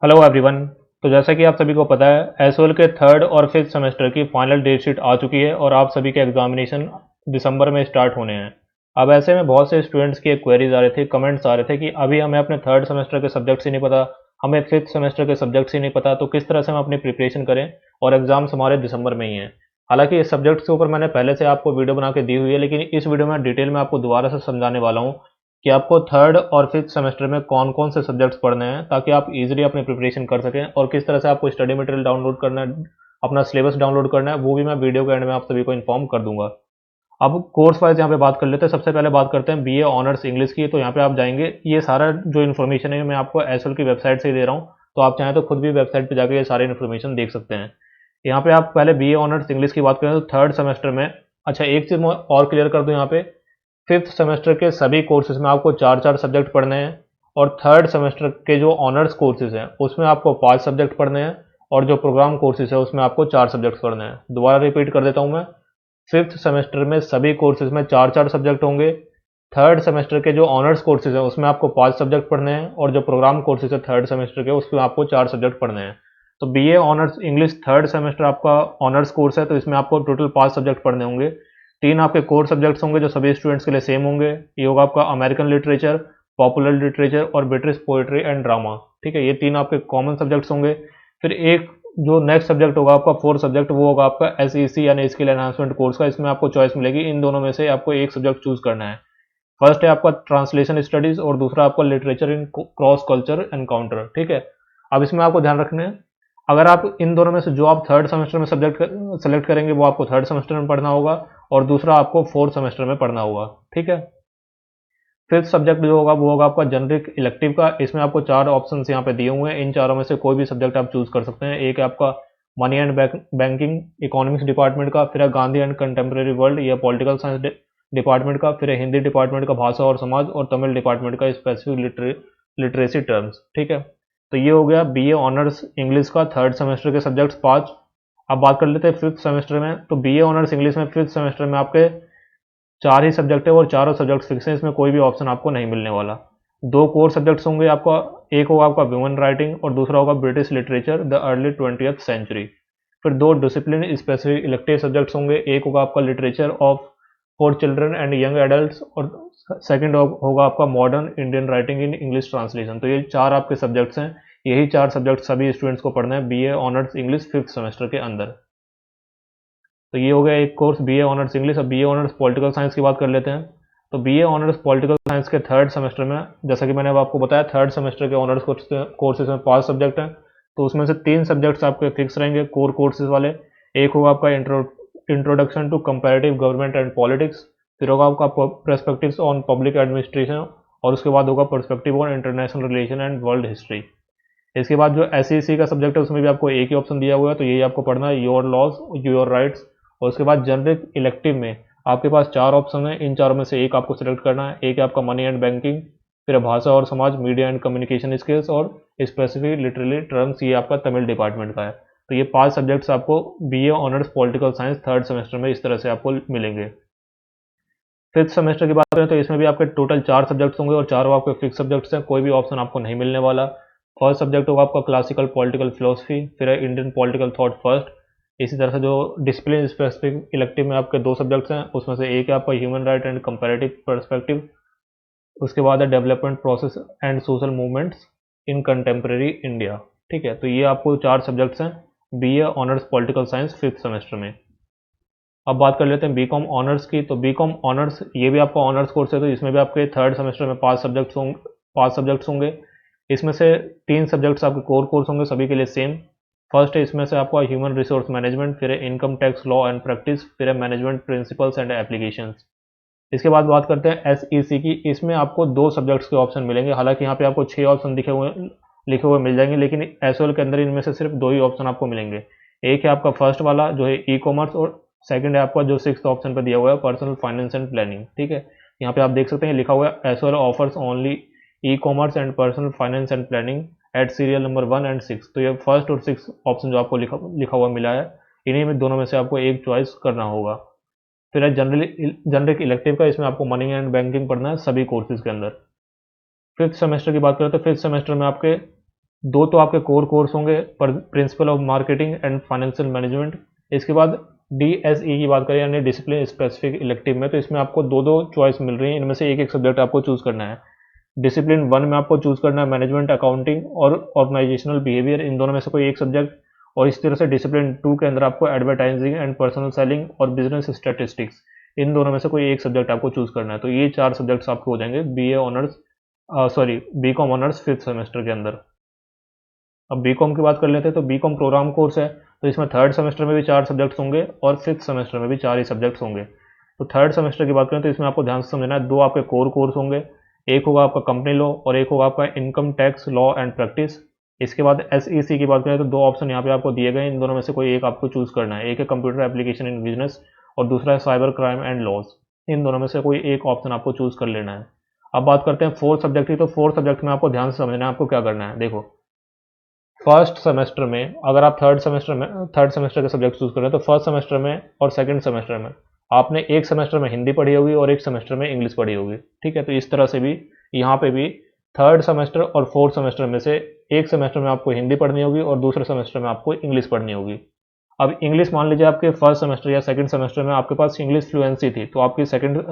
Hello everyone. तो जैसा कि आप सभी को पता है एसओएल के थर्ड और फिफ्थ सेमेस्टर की फाइनल डेट शीट आ चुकी है और आप सभी के एग्जामिनेशन दिसंबर में स्टार्ट होने हैं। अब ऐसे में बहुत से स्टूडेंट्स की क्वेरीज आ रहे थे, कमेंट्स आ रहे थे कि अभी हमें अपने थर्ड सेमेस्टर के सब्जेक्ट्स ही नहीं पता, हमें फिफ्थ सेमेस्टर के सब्जेक्ट्स ही नहीं पता, तो किस तरह से हम अपनी प्रिपरेशन करें और एग्जाम्स हमारे दिसंबर में ही हैं। हालांकि इस सब्जेक्ट्स के ऊपर मैंने पहले से आपको वीडियो बना के दी हुई है, लेकिन इस वीडियो में डिटेल में आपको दोबारा से समझाने वाला हूँ कि आपको थर्ड और फिफ्थ सेमेस्टर में कौन कौन से सब्जेक्ट्स पढ़ने हैं, ताकि आप इजीली अपनी प्रिपरेशन कर सकें और किस तरह से आपको स्टडी मटेरियल डाउनलोड करना है, अपना सिलेबस डाउनलोड करना है, वो भी मैं वीडियो के एंड में आप सभी को इन्फॉर्म कर दूंगा। अब कोर्स वाइज यहाँ पे बात कर लेते हैं। सबसे पहले बात करते हैं बीए ऑनर्स इंग्लिश की। तो यहाँ पे आप जाएंगे, ये सारा जो इन्फॉर्मेशन है मैं आपको एसएल की वेबसाइट से ही दे रहा हूँ, तो आप चाहें तो खुद भी वेबसाइट पे जाकर ये सारी इन्फॉर्मेशन देख सकते हैं। यहाँ पे आप पहले बीए ऑनर्स इंग्लिश की बात करें तो थर्ड सेमेस्टर में, अच्छा एक चीज़ मैं और क्लियर कर दूँ यहाँ पे, फिफ्थ सेमेस्टर के सभी कोर्सेज में आपको चार चार सब्जेक्ट पढ़ने हैं और थर्ड सेमेस्टर के जो ऑनर्स कोर्सेज हैं उसमें आपको पांच सब्जेक्ट पढ़ने हैं और जो प्रोग्राम कोर्सेज है उसमें आपको चार सब्जेक्ट पढ़ने हैं। दोबारा रिपीट कर देता हूं मैं, फिफ्थ सेमेस्टर में सभी कोर्सेज में चार चार सब्जेक्ट होंगे, थर्ड सेमेस्टर के जो ऑनर्स कोर्सेज हैं उसमें आपको पांच सब्जेक्ट पढ़ने हैं और जो प्रोग्राम कोर्सेज है थर्ड सेमेस्टर के उसमें आपको चार सब्जेक्ट पढ़ने हैं। तो BA honours English third semester आपका ऑनर्स कोर्स है, तो इसमें आपको टोटल पांच सब्जेक्ट पढ़ने होंगे। तीन आपके कोर सब्जेक्ट्स होंगे जो सभी स्टूडेंट्स के लिए सेम होंगे। ये होगा आपका अमेरिकन लिटरेचर, पॉपुलर लिटरेचर और ब्रिटिश पोएट्री एंड ड्रामा। ठीक है, ये तीन आपके कॉमन सब्जेक्ट्स होंगे। फिर एक जो नेक्स्ट सब्जेक्ट होगा आपका फोर्थ सब्जेक्ट, वो होगा आपका एसईसी यानी स्किल एनहांसमेंट कोर्स का। इसमें आपको चॉइस मिलेगी, इन दोनों में से आपको एक सब्जेक्ट चूज करना है। फर्स्ट है आपका ट्रांसलेशन स्टडीज और दूसरा आपका literature in cross culture encounter. ठीक है, अब इसमें आपको ध्यान रखना है, अगर आप इन दोनों में से जो आप थर्ड सेमेस्टर में सब्जेक्ट सेलेक्ट करेंगे वो आपको थर्ड सेमेस्टर में पढ़ना होगा और दूसरा आपको फोर्थ सेमेस्टर में पढ़ना होगा। ठीक है, फिफ्थ सब्जेक्ट जो होगा वो होगा आपका जनरिक इलेक्टिव का। इसमें आपको चार ऑप्शंस यहाँ पे दिए हुए हैं, इन चारों में से कोई भी सब्जेक्ट आप चूज कर सकते हैं। एक है आपका money and banking economics department का, फिर है गांधी एंड कंटेम्प्रेरी वर्ल्ड या पॉलिटिकल साइंस डिपार्टमेंट का, फिर है हिंदी डिपार्टमेंट का भाषा और समाज, और तमिल डिपार्टमेंट का स्पेसिफिक लिटरेसी टर्म्स। ठीक है, तो ये हो गया बीए ऑनर्स इंग्लिश का थर्ड सेमेस्टर के सब्जेक्ट्स पांच। अब बात कर लेते हैं फिफ्थ सेमेस्टर में। तो बीए ऑनर्स इंग्लिश में फिफ्थ सेमेस्टर में आपके चार ही सब्जेक्ट है और चारों सब्जेक्ट फिक्स हैं, इसमें कोई भी ऑप्शन आपको नहीं मिलने वाला। दो कोर सब्जेक्ट्स होंगे आपका, एक होगा आपका वुमेन राइटिंग और दूसरा होगा British literature the early 20th century. फिर दो डिसिप्लिन स्पेसिफिक इलेक्टिव सब्जेक्ट्स होंगे, एक होगा आपका literature of for children and young adults और सेकंड होगा आपका modern Indian writing in English translation. तो ये चार आपके सब्जेक्ट्स हैं, यही चार सब्जेक्ट सभी स्टूडेंट्स को पढ़ना है BA honours English fifth semester के अंदर। तो ये हो गया एक कोर्स बीए ऑनर्स इंग्लिश। अब बीए ऑनर्स पॉलिटिकल साइंस की बात कर लेते हैं। तो बीए ऑनर्स पॉलिटिकल साइंस के थर्ड सेमेस्टर में, जैसा कि मैंने अब आपको बताया, थर्ड सेमेस्टर के ऑनर्स कोर्सेज में पांच सब्जेक्ट हैं, तो उसमें से तीन सब्जेक्ट्स आपके फिक्स रहेंगे कोर कोर्सेज वाले। एक होगा आपका introduction to comparative government and politics, फिर होगा आपका पर्सपेक्टिव्स ऑन पब्लिक एडमिनिस्ट्रेशन और उसके बाद होगा perspective on international relation and world history. इसके बाद जो एसईसी का सब्जेक्ट है उसमें भी आपको एक ही ऑप्शन दिया हुआ है, तो यही आपको पढ़ना है, योर लॉज योर राइट्स। और उसके बाद जनरिक इलेक्टिव में आपके पास चार ऑप्शन है, इन चारों में से एक आपको सिलेक्ट करना है। एक है आपका मनी एंड बैंकिंग, फिर भाषा और समाज, मीडिया एंड कम्युनिकेशन स्किल्स और स्पेसिफिक लिटरेरी टर्म्स, ये आपका तमिल डिपार्टमेंट का है। तो ये पांच सब्जेक्ट्स आपको BA honours political science third semester में इस तरह से आपको मिलेंगे। फिफ्थ सेमेस्टर की बात करें तो इसमें भी आपके टोटल चार सब्जेक्ट्स होंगे और चारों आपके फिक्स सब्जेक्ट्स हैं, कोई भी ऑप्शन आपको नहीं मिलने वाला। फर्स्ट सब्जेक्ट होगा आपका क्लासिकल पॉलिटिकल फिलोसफी, फिर है इंडियन पॉलिटिकल थॉट फर्स्ट। इसी तरह से जो डिसिप्लिन स्पेसिफिक इलेक्टिव में आपके दो सब्जेक्ट्स हैं, उसमें से एक है आपका human right and comparative perspective. उसके बाद है development process and social movements in contemporary India. ठीक है, तो ये आपको चार सब्जेक्ट्स हैं BA honours political science fifth semester में। अब बात कर लेते हैं बीकॉम ऑनर्स की। तो बीकॉम ऑनर्स ये भी आपका ऑनर्स कोर्स है, तो इसमें भी आपके थर्ड सेमेस्टर में पांच सब्जेक्ट्स होंगे। इसमें से तीन सब्जेक्ट्स आपके कोर कोर्स होंगे, सभी के लिए सेम। फर्स्ट है इसमें से आपका ह्यूमन रिसोर्स मैनेजमेंट, फिर है income tax law and practice, फिर है मैनेजमेंट प्रिंसिपल्स एंड एप्लीकेशंस। इसके बाद बात करते हैं एसईसी की। इसमें आपको दो सब्जेक्ट्स के ऑप्शन मिलेंगे, हालांकि यहाँ पे आपको छह ऑप्शन लिखे हुए मिल जाएंगे, लेकिन एसओएल के अंदर इनमें से सिर्फ दो ही ऑप्शन आपको मिलेंगे। एक है आपका फर्स्ट वाला जो है ई कॉमर्स, और सेकंड है आपका जो सिक्स ऑप्शन पर दिया हुआ है पर्सनल फाइनेंस एंड प्लानिंग। ठीक है, यहाँ पे आप देख सकते हैं लिखा हुआ है SOL offers only e commerce and personal finance and planning at serial number 1 और 6। तो ये फर्स्ट और सिक्स ऑप्शन जो आपको लिखा हुआ मिला है, इन्हीं में दोनों में से आपको एक चॉइस करना होगा। फिर है जनरिक इलेक्टिव का, इसमें आपको मनी एंड बैंकिंग पढ़ना है सभी कोर्सेज के अंदर। फिफ्थ सेमेस्टर की बात करें तो फिफ्थ सेमेस्टर में आपके दो तो आपके कोर कोर्स होंगे, principle of marketing and financial management. इसके बाद DSE की बात करें यानी डिसिप्लिन स्पेसिफिक इलेक्टिव में, तो इसमें आपको दो दो चॉइस मिल रही है, इनमें से एक एक सब्जेक्ट आपको चूज करना है। डिसिप्लिन 1 में आपको चूज करना है मैनेजमेंट अकाउंटिंग और ऑर्गेनाइजेशनल बिहेवियर, इन दोनों में से कोई एक सब्जेक्ट। और इस तरह से डिसिप्लिन 2 के अंदर आपको एडवर्टाइजिंग एंड पर्सनल सेलिंग और बिजनेस स्टैटिस्टिक्स, इन दोनों में से कोई एक सब्जेक्ट आपको चूज करना है। तो ये 4 सब्जेक्ट्स आपके हो जाएंगे BA honours, sorry BCom honours 5th semester के अंदर। अब बीकॉम की बात कर लेते हैं, तो बीकॉम प्रोग्राम कोर्स है, तो इसमें थर्ड सेमेस्टर में भी 4 सब्जेक्ट्स होंगे और 5th सेमेस्टर में भी 4 ही सब्जेक्ट्स होंगे। तो थर्ड सेमेस्टर की बात करें तो इसमें आपको ध्यान से समझना है, दो आपके कोर कोर्स होंगे, एक होगा आपका कंपनी लॉ और एक होगा आपका income tax law and practice. इसके बाद SEC की बात करें तो दो ऑप्शन यहाँ पे आपको दिए गए हैं, इन दोनों में से कोई एक आपको चूज करना है, एक है कंप्यूटर एप्लीकेशन इन बिजनेस और दूसरा है साइबर क्राइम एंड लॉज। इन दोनों में से कोई एक ऑप्शन आपको चूज कर लेना है। अब बात करते हैं फोर्थ सब्जेक्ट की, तो फोर्थ सब्जेक्ट में आपको ध्यान से समझना है आपको क्या करना है। देखो, फर्स्ट सेमेस्टर में अगर आप थर्ड सेमेस्टर के सब्जेक्ट चूज कर रहे हैं, तो फर्स्ट सेमेस्टर में और सेकंड सेमेस्टर में आपने एक सेमेस्टर में हिंदी पढ़ी होगी और एक सेमेस्टर में इंग्लिश पढ़ी होगी, ठीक है। तो इस तरह से भी यहाँ पे भी थर्ड सेमेस्टर और फोर्थ सेमेस्टर में से एक सेमेस्टर में आपको हिंदी पढ़नी होगी और दूसरे सेमेस्टर में आपको इंग्लिश पढ़नी होगी। अब इंग्लिश मान लीजिए आपके फर्स्ट सेमेस्टर या सेकंड सेमेस्टर में आपके पास इंग्लिश फ्लुएंसी थी, तो आपकी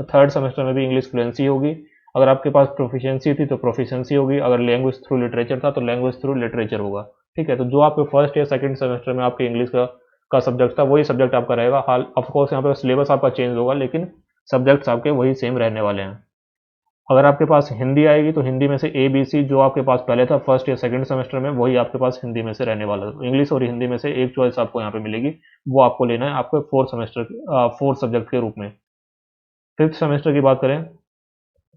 थर्ड सेमेस्टर में भी इंग्लिश फ्लुएंसी होगी। अगर आपके पास प्रोफिशिएंसी थी तो प्रोफिशिएंसी होगी, अगर लैंग्वेज थ्रू लिटरेचर था तो लैंग्वेज थ्रू लिटरेचर होगा, ठीक है। तो जो आपके फर्स्ट या सेकंड सेमेस्टर में आपके इंग्लिश का सब्जेक्ट था वही सब्जेक्ट आपका रहेगा। हाल ऑफकोर्स यहाँ पे सिलेबस आपका चेंज होगा, लेकिन सब्जेक्ट्स आपके वही सेम रहने वाले हैं। अगर आपके पास हिंदी आएगी तो हिंदी में से ABC जो आपके पास पहले था फर्स्ट या सेकंड सेमेस्टर में, वही आपके पास हिंदी में से रहने वाला है। इंग्लिश और हिंदी में से एक चॉइस आपको यहाँ पे मिलेगी, वो आपको लेना है आपके फोर्थ सब्जेक्ट के रूप में। फिफ्थ सेमेस्टर की बात करें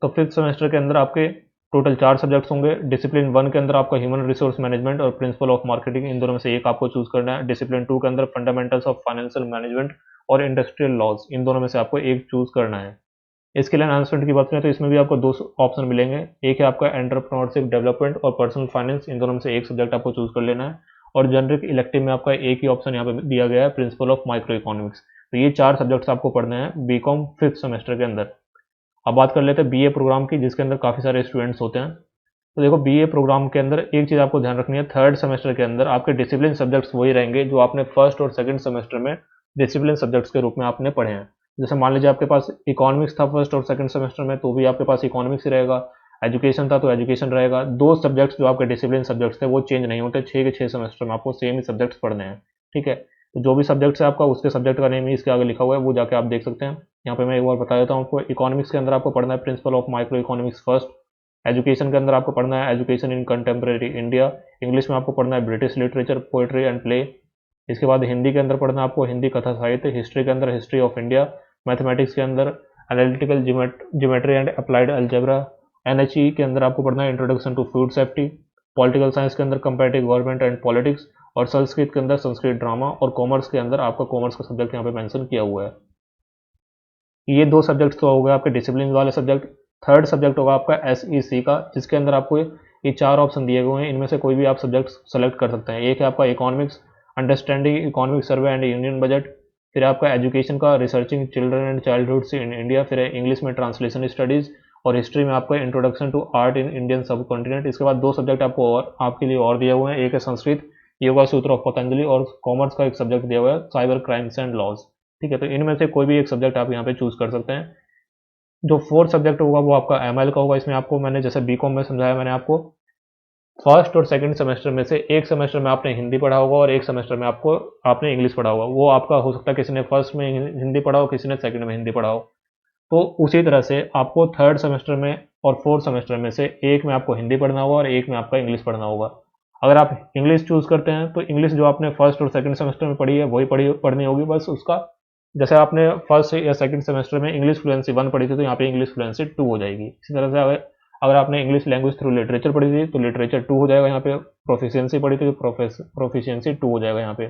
तो फिफ्थ सेमेस्टर के अंदर आपके टोटल 4 सब्जेक्ट्स होंगे। डिसिप्लिन 1 के अंदर आपका ह्यूमन रिसोर्स मैनेजमेंट और प्रिंसिपल ऑफ मार्केटिंग, इन दोनों में से एक आपको चूज करना है। डिसिप्लिन 2 के अंदर फंडामेंटल्स ऑफ फाइनेंशियल मैनेजमेंट और इंडस्ट्रियल लॉज, इन दोनों में से आपको एक चूज करना है। स्किल एनहांसमेंट की बात करें तो इसमें भी आपको दो ऑप्शन मिलेंगे, एक है आपका एंटरप्रेन्योरशिप डेवलपमेंट और पर्सनल फाइनेंस, इन दोनों में से एक सब्जेक्ट आपको चूज कर लेना है। और जेनरिक इलेक्टिव में आपका एक ही ऑप्शन यहाँ पे दिया गया है, प्रिंसिपल ऑफ माइक्रो इकोनॉमिक्स। तो ये 4 सब्जेक्ट्स आपको पढ़ने हैं बीकॉम फिफ्थ सेमेस्टर के अंदर। अब बात कर लेते हैं BA प्रोग्राम की, जिसके अंदर काफ़ी सारे स्टूडेंट्स होते हैं। तो देखो, BA प्रोग्राम के अंदर एक चीज़ आपको ध्यान रखनी है, थर्ड सेमेस्टर के अंदर आपके डिसिप्लिन सब्जेक्ट्स वही रहेंगे जो आपने फर्स्ट और सेकंड सेमेस्टर में डिसिप्लिन सब्जेक्ट्स के रूप में आपने पढ़े हैं। जैसे मान लीजिए आपके पास इकोनॉमिक्स था फर्स्ट और सेकंड सेमेस्टर में, तो भी आपके पास इकोनॉमिक्स ही रहेगा। एजुकेशन था तो एजुकेशन रहेगा। दो सब्जेक्ट्स जो आपके डिसिप्लिन सब्जेक्ट्स थे वो चेंज नहीं होते, 6 के 6 सेमेस्टर में आपको सेम ही सब्जेक्ट्स पढ़ने हैं, ठीक है। तो जो भी सब्जेक्ट्स है आपका, उसके सब्जेक्ट का नेम ही इसके आगे लिखा हुआ है, वो जाके आप देख सकते हैं। यहाँ पे मैं एक बार बता देता हूँ आपको। इकोनॉमिक्स के अंदर आपको पढ़ना है principal of micro economics first. Education के अंदर आपको पढ़ना है education in contemporary India. English में आपको पढ़ना है British literature, poetry and play. इसके बाद हिंदी के अंदर पढ़ना है आपको हिंदी कथा साहित्य। हिस्ट्री के अंदर हिस्ट्री ऑफ इंडिया। मैथमेटिक्स के अंदर analytical geometry and applied algebra. NHE के अंदर आपको पढ़ना है introduction to food safety. Political science के अंदर कंपैरेटिव गवर्नमेंट एंड पॉलिटिक्स। और संस्कृत के अंदर संस्कृत ड्रामा। और कॉमर्स के अंदर आपका कॉमर्स का सब्जेक्ट यहाँ पे मेंशन किया हुआ है। ये दो सब्जेक्ट तो हो गए आपके डिसिप्लिन वाले सब्जेक्ट। थर्ड सब्जेक्ट होगा आपका SEC का, जिसके अंदर आपको ये 4 ऑप्शन दिए हुए हैं, इनमें से कोई भी आप सब्जेक्ट सेलेक्ट कर सकते हैं। एक है आपका economics, understanding economic survey and union budget. फिर आपका एजुकेशन का researching children and childhood in India. फिर इंग्लिश में ट्रांसलेशन स्टडीज़। और हिस्ट्री में आपका introduction to art in Indian subcontinent. इसके बाद 2 सब्जेक्ट आपको और आपके लिए और दिए हुए हैं, एक है संस्कृत योगा सूत्र ऑफ पतंजलि। और कॉमर्स का एक सब्जेक्ट दिया हुआ है साइबर क्राइम्स एंड लॉज, ठीक है। तो इनमें से कोई भी एक सब्जेक्ट आप यहाँ पे चूज कर सकते हैं। जो फोर्थ सब्जेक्ट होगा वो आपका ML का होगा। इसमें आपको मैंने जैसे बीकॉम में समझाया, मैंने आपको फर्स्ट और सेकंड सेमेस्टर में से एक सेमेस्टर में आपने हिंदी पढ़ा होगा और एक सेमेस्टर में आपने इंग्लिश पढ़ा होगा। वो आपका हो सकता है किसी ने फर्स्ट में हिंदी पढ़ा हो, किसी ने सेकंड में हिंदी पढ़ा हो। तो उसी तरह से आपको थर्ड सेमेस्टर में और फोर्थ सेमेस्टर में से एक में आपको हिंदी पढ़ना होगा और एक में आपका इंग्लिश पढ़ना होगा। अगर आप इंग्लिश चूज करते हैं तो इंग्लिश जो आपने फर्स्ट और सेकंड सेमेस्टर में पढ़ी है वही पढ़नी होगी, बस उसका जैसे आपने फर्स्ट या सेकंड सेमेस्टर में इंग्लिश फ्लुएंसी 1 पढ़ी थी तो यहाँ पे इंग्लिश फ्लुएंसी 2 हो जाएगी। इसी तरह से अगर आपने इंग्लिश लैंग्वेज थ्रू लिटरेचर पढ़ी थी तो लिटरेचर 2 हो जाएगा यहाँ पे। प्रोफिशिएंसी पढ़ी थी तो प्रोफिशिएंसी 2 हो जाएगा यहाँ पे।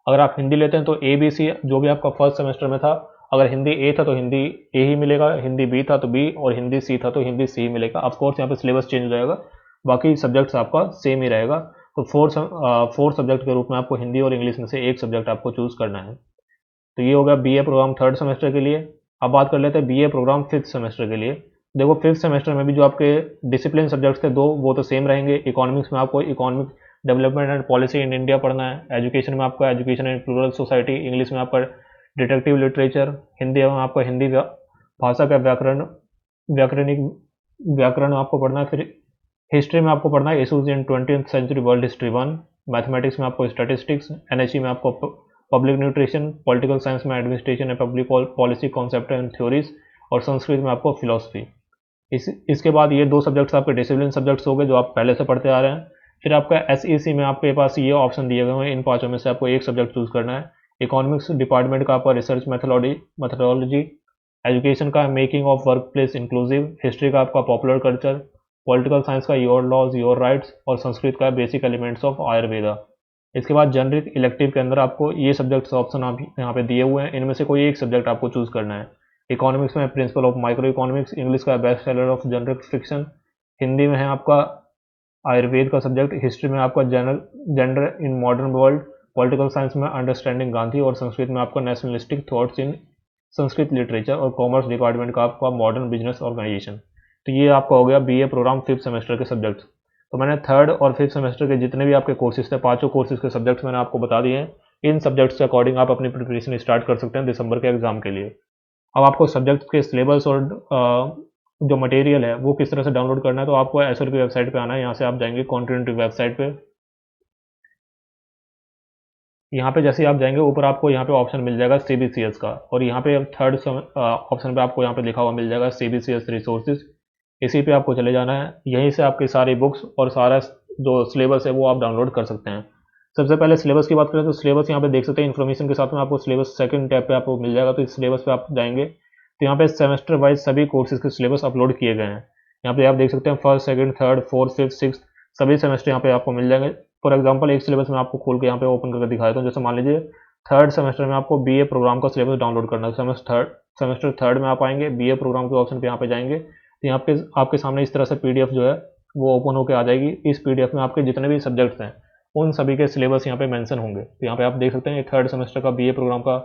अगर आप हिंदी लेते हैं तो ABC जो भी आपका फर्स्ट सेमेस्टर में था, अगर हिंदी A था तो हिंदी A ही मिलेगा, हिंदी B था तो B, और हिंदी C था तो हिंदी C ही मिलेगा। ऑफकोर्स यहाँ पे सिलेबस चेंज हो जाएगा, बाकी सब्जेक्ट्स आपका सेम ही रहेगा। तो फोर्थ सब्जेक्ट के रूप में आपको हिंदी और इंग्लिश में से एक सब्जेक्ट आपको चूज करना है। तो ये हो गया BA प्रोग्राम थर्ड सेमेस्टर के लिए। अब बात कर लेते हैं BA प्रोग्राम फिफ्थ सेमेस्टर के लिए। देखो फिफ्थ सेमेस्टर में भी जो आपके डिसिप्लिन सब्जेक्ट्स थे दो, वो तो सेम रहेंगे। इकोनॉमिक्स में आपको economic development and policy in India पढ़ना है। एजुकेशन में आपका education in plural society. English में आपका डिटेक्टिव लिटरेचर। हिंदी में आपका हिंदी भाषा का व्याकरणिक व्याकरण आपको पढ़ना है। फिर हिस्ट्री में आपको पढ़ना है issues in 20th century world history 1। Mathematics में आपको स्टैटिस्टिक्स। एनएचई में आपको पब्लिक न्यूट्रिशन। पॉलिटिकल साइंस में administration and public policy concept and theories. और संस्कृत में आपको फिलोसफी। इसके बाद ये दो सब्जेक्ट्स आपके डिसिप्लिन सब्जेक्ट्स हो गए जो आप पहले से पढ़ते आ रहे हैं। फिर आपका एसईसी में आपके पास ये ऑप्शन दिए गए हैं, इन पांचों में से आपको एक सब्जेक्ट चूज करना है। इकोनॉमिक्स डिपार्टमेंट का आपका रिसर्च मेथोडोलॉजी। एजुकेशन का making of work place inclusive. History का आपका पॉपुलर कल्चर। पॉलिटिकल साइंस का योर लॉज योर राइट्स। और संस्कृत का बेसिक एलिमेंट्स ऑफ आयुर्वेदा। इसके बाद जनरिक इलेक्टिव के अंदर आपको ये सब्जेक्ट्स ऑप्शन आप यहाँ पे दिए हुए हैं, इनमें से कोई एक सब्जेक्ट आपको चूज करना है। इकोनॉमिक्स में principle of micro economics. English का best seller of generic fiction. Hindi में है आपका आयुर्वेद का सब्जेक्ट। हिस्ट्री में आपका gender in modern world. Political science में अंडरस्टैंडिंग गांधी। और संस्कृत में आपका nationalistic thoughts in Sanskrit literature. और कॉमर्स डिपार्टमेंट का आपका मॉडर्न बिजनेस ऑर्गेनाइजेशन। तो ये आपका हो गया बीए प्रोग्राम फिफ्थ सेमेस्टर के सब्जेक्ट्स। तो मैंने थर्ड और फिफ्थ सेमेस्टर के जितने भी आपके कोर्सेज थे, पांचों कोर्सेज के सब्जेक्ट्स मैंने आपको बता दिए हैं। इन सब्जेक्ट्स के अकॉर्डिंग आप अपनी प्रिपरेशन स्टार्ट कर सकते हैं दिसंबर के एग्जाम के लिए। अब आपको सब्जेक्ट के सिलेबस और जो मटेरियल है वो किस तरह से डाउनलोड करना है, तो आपको एसएल की वेबसाइट पे आना है। यहाँ से आप जाएंगे कंटेंट वेबसाइट पे। यहाँ पे जैसे ही आप जाएंगे ऊपर आपको यहाँ पे ऑप्शन मिल जाएगा सीबीसीएस का। और यहाँ पे थर्ड ऑप्शन पे आपको यहाँ पे लिखा हुआ मिल जाएगा सीबीसीएस रिसोर्सेज। इसी पे आपको चले जाना है। यहीं से आपकी सारी बुक्स और सारा जो सिलेबस है वो आप डाउनलोड कर सकते हैं। सबसे पहले सिलेबस की बात करें तो सिलेबस यहाँ पे देख सकते हैं। इन्फॉर्मेशन के साथ में आपको सिलेबस सेकंड टैब पे आपको मिल जाएगा। तो इस सिलेबस पे आप जाएंगे तो यहाँ पे सेमेस्टर वाइज सभी कोर्सेज के सिलेबस अपलोड किए गए हैं। यहाँ पे आप देख सकते हैं first second third fourth fifth six सभी सेमेस्टर यहाँ पे आपको मिल जाएंगे। फॉर एग्जाम्पल एक सिलेबस में आपको खोल के यहाँ पे ओपन करके दिखा देता हूँ। जैसे मान लीजिए थर्ड सेमेस्टर में आपको बीए प्रोग्राम का सिलेबस डाउनलोड करना है। सेमेस्टर थर्ड में आप आएंगे बीए प्रोग्राम के ऑप्शन पे यहाँ पे जाएंगे तो यहाँ पे आपके सामने इस तरह से पीडीएफ जो है वो ओपन होकर आ जाएगी। इस पीडीएफ में आपके जितने भी सब्जेक्ट्स हैं उन सभी के सिलेबस यहाँ पे मेंशन होंगे। तो यहाँ पे आप देख सकते हैं थर्ड सेमेस्टर का बीए प्रोग्राम का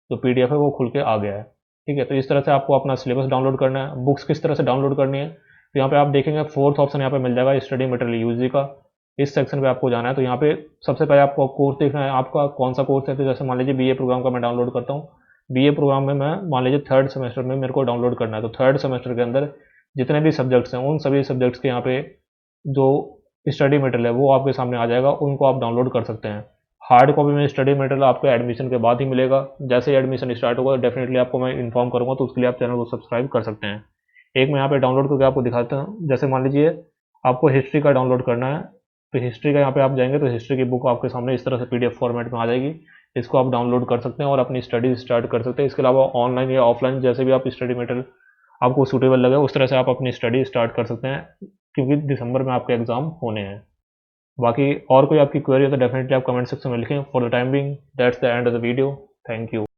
जो पीडीएफ है वो खुल के आ गया है। ठीक है, तो इस तरह से आपको अपना सिलेबस डाउनलोड करना है। बुक्स किस तरह से डाउनलोड करनी है तो यहाँ पे आप देखेंगे फोर्थ ऑप्शन यहाँ पे मिल जाएगा स्टडी मटेरियल यूजी का। इस सेक्शन पे आपको जाना है। तो यहाँ पे सबसे पहले आपको कोर्स देखना है आपका कौन सा कोर्स है। तो जैसे मान लीजिए बीए प्रोग्राम का मैं डाउनलोड करता हूँ। बीए प्रोग्राम में मैं मान लीजिए थर्ड सेमेस्टर में मेरे को डाउनलोड करना है। तो थर्ड सेमेस्टर के अंदर जितने भी सब्जेक्ट्स हैं उन सभी सब्जेक्ट्स के यहाँ पे जो स्टडी मटेरियल है वो आपके सामने आ जाएगा, उनको आप डाउनलोड कर सकते हैं। हार्ड कॉपी में स्टडी मटेरियल आपको एडमिशन के बाद ही मिलेगा। जैसे ही एडमिशन स्टार्ट होगा डेफिनेटली आपको मैं इन्फॉर्म करूँगा, तो उसके लिए आप चैनल को सब्सक्राइब कर सकते हैं। एक मैं यहाँ पे डाउनलोड करके आपको दिखाता हूँ। जैसे मान लीजिए आपको हिस्ट्री का डाउनलोड करना है तो हिस्ट्री का यहाँ पे आप जाएंगे तो हिस्ट्री की बुक आपके सामने इस तरह से पीडीएफ फॉर्मेट में आ जाएगी। इसको आप डाउनलोड कर सकते हैं और अपनी स्टडी स्टार्ट कर सकते हैं। इसके अलावा ऑनलाइन या ऑफलाइन जैसे भी आप स्टडी मटेरियल आपको सूटेबल लगे उस तरह से आप अपनी स्टडी स्टार्ट कर सकते हैं, क्योंकि दिसंबर में आपके एग्जाम होने हैं। बाकी और कोई आपकी क्वेरी हो तो डेफिनेटली आप कमेंट सेक्शन में लिखें। For the time being that's the end of the video. Thank you.